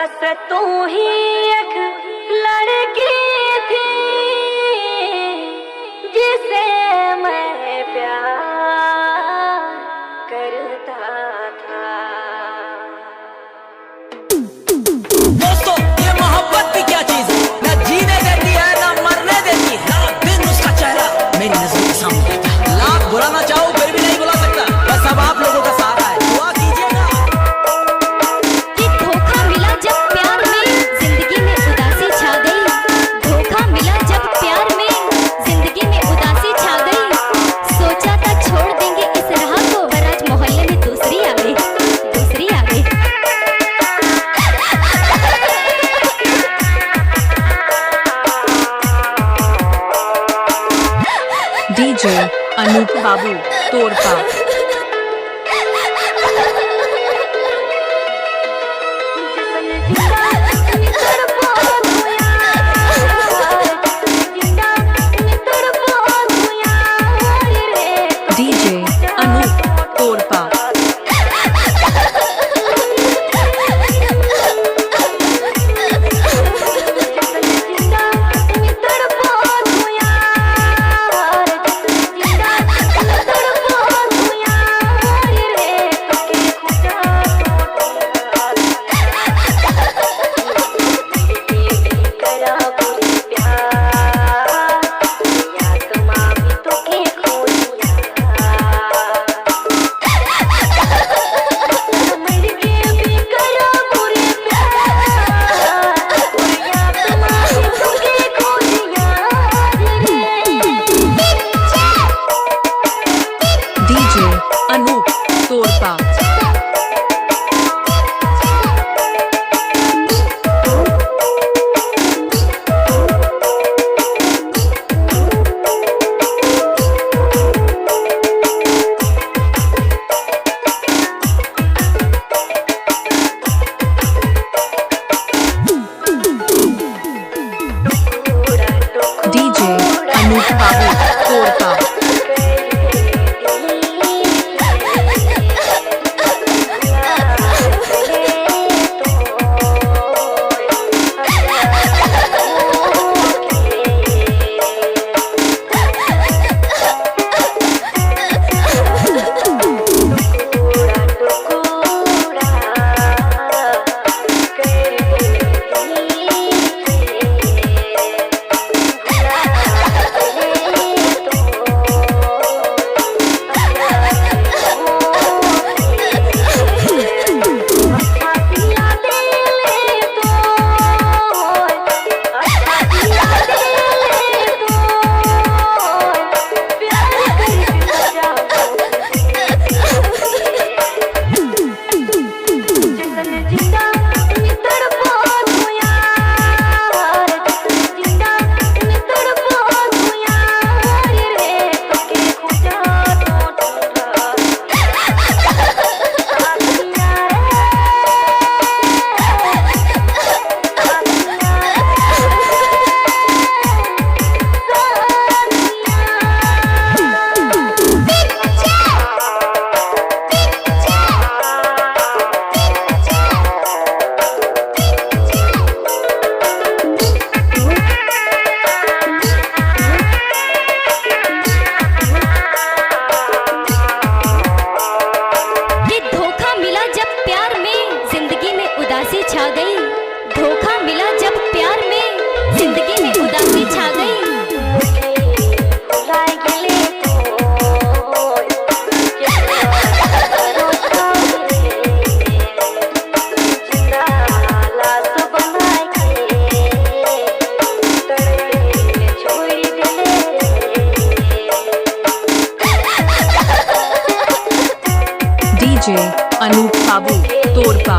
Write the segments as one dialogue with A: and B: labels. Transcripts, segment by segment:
A: बस तू ही एक लड़की थी जिसे मैं प्यार करता था।
B: दोस्तों ये मोहब्बत भी क्या चीज है, ना जीने देती है ना मरने देती है। रात दिन उसका चेहरा मेरी नजरों के सामने रहता है। लाख बुलाना चाहो फिर भी नहीं बुला सकता। बस अब आप लोगों का सहारा है, दुआ कीजिएगा।
C: कि धोखा मिला जब प्यार में जिंदगी में उदासी छा गई। धोखा मिला जब प्यार में जिंदगी में उदासी छा गई। सोचा था छोड़ देंगे इस राह को, पर आज मोहल्ले में दूसरी आ गई, दूसरी आ गई।
D: डीजे अनूप बाबू तोड़पा। डीजे अनूप तोड़पा। डीजे अनूप तोड़पा। डीजे अनूप बाबू तोड़पा।
C: छा गई। धोखा मिला जब प्यार में जिंदगी में उदासी छा गई।
D: डीजे अनूप बाबू तोड़पा।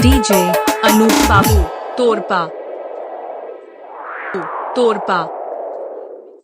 D: DJ Anup Babu Torpa Torpa